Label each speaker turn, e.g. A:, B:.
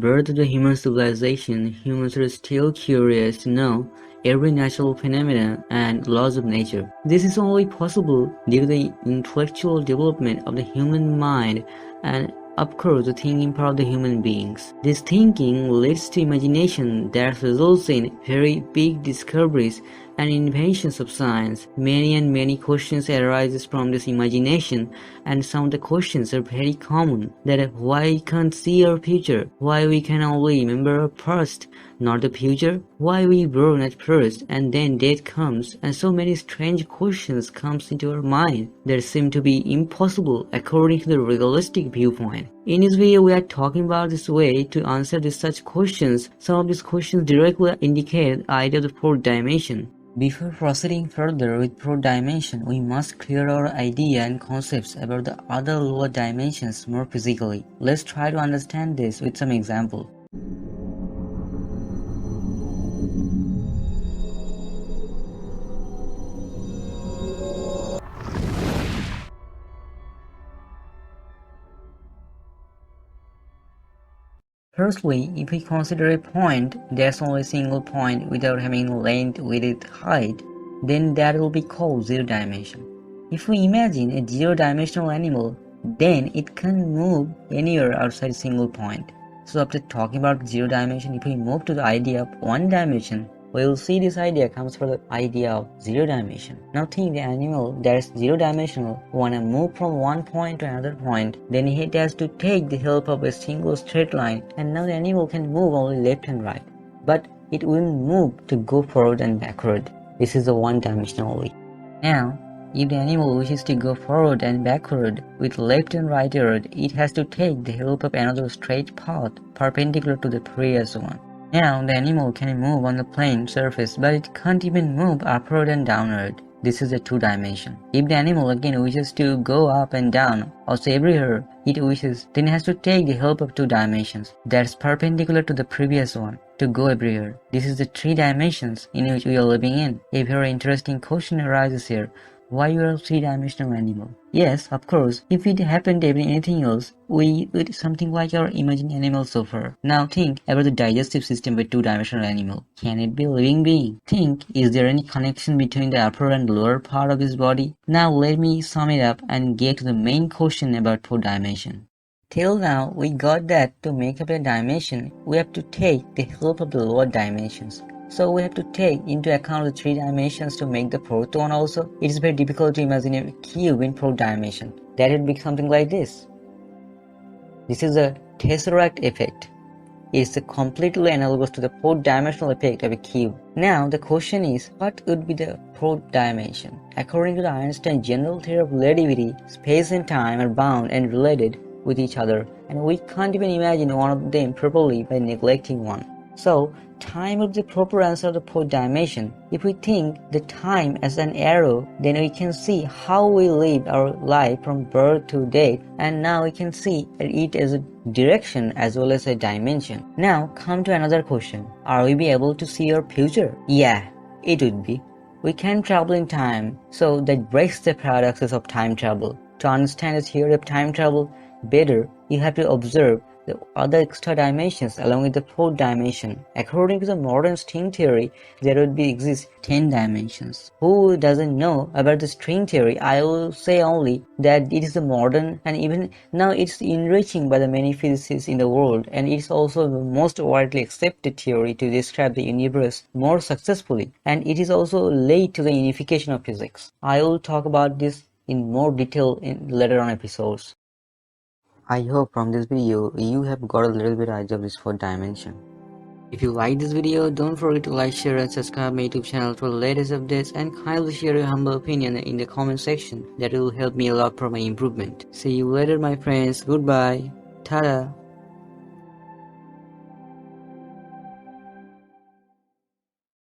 A: Birth of the human civilization, humans are still curious to know every natural phenomenon and laws of nature. This is only possible due to the intellectual development of the human mind and of course the thinking power of the human beings. This thinking leads to imagination that results in very big discoveries and inventions of science. Many questions arises from this imagination, and some of the questions are very common, that why we can't see our future, why we can only remember our past, not the future, why we born at first and then death comes, and so many strange questions comes into our mind that seem to be impossible according to the realistic viewpoint. In this video we are talking about this way to answer such questions. Some of these questions directly indicate the idea of the fourth dimension. Before proceeding further with fourth dimension, we must clear our idea and concepts about the other lower dimensions more physically. Let's try to understand this with some example. Firstly, if we consider a point that's only a single point without having length, width, height, then that will be called zero dimension. If we imagine a zero-dimensional animal, then it can move anywhere outside a single point. So after talking about zero dimension, if we move to the idea of one dimension, we will see this idea comes from the idea of zero dimension. Now think the animal that is zero dimensional wanna move from one point to another point, then it has to take the help of a single straight line, and now the animal can move only left and right. But it wouldn't move to go forward and backward. This is the one dimensional only. Now, if the animal wishes to go forward and backward with left and right arrow, it has to take the help of another straight path perpendicular to the previous one. Now the animal can move on the plane surface, but it can't even move upward and downward. This is a two dimension. If the animal again wishes to go up and down, also everywhere it wishes, then it has to take the help of two dimensions that's perpendicular to the previous one to go everywhere. This is the three dimensions in which we are living in. A very interesting question arises here. Why you are a three-dimensional animal? Yes, of course, if it happened to be anything else, we would something like our imagined animal so far. Now think about the digestive system with two-dimensional animal. Can it be a living being? Think, is there any connection between the upper and lower part of his body? Now let me sum it up and get to the main question about fourth dimension. Till now, we got that to make up a dimension, we have to take the help of the lower dimensions. So we have to take into account the three dimensions to make the fourth one also. It is very difficult to imagine a cube in fourth dimension. That would be something like this. This is a tesseract effect. It is completely analogous to the fourth dimensional effect of a cube. Now the question is, what would be the fourth dimension? According to the Einstein's general theory of relativity, space and time are bound and related with each other, and we can't even imagine one of them properly by neglecting one. So, time would be the proper answer of the fourth dimension. If we think the time as an arrow, then we can see how we live our life from birth to death, and now we can see it as a direction as well as a dimension. Now come to another question. Are we be able to see our future? Yeah, it would be. We can travel in time, so that breaks the paradoxes of time travel. To understand the theory of time travel better, you have to observe the other extra dimensions along with the fourth dimension. According to the modern string theory, there would exist 10 dimensions. Who doesn't know about the string theory? I will say only that it is the modern, and even now it's enriching by the many physicists in the world, and it's also the most widely accepted theory to describe the universe more successfully, and it is also led to the unification of physics. I will talk about this in more detail in later on episodes. I hope from this video you have got a little bit idea of this fourth dimension. If you like this video, don't forget to like, share and subscribe my YouTube channel for the latest updates, and kindly share your humble opinion in the comment section. That will help me a lot for my improvement. See you later my friends. Goodbye. Ta-da.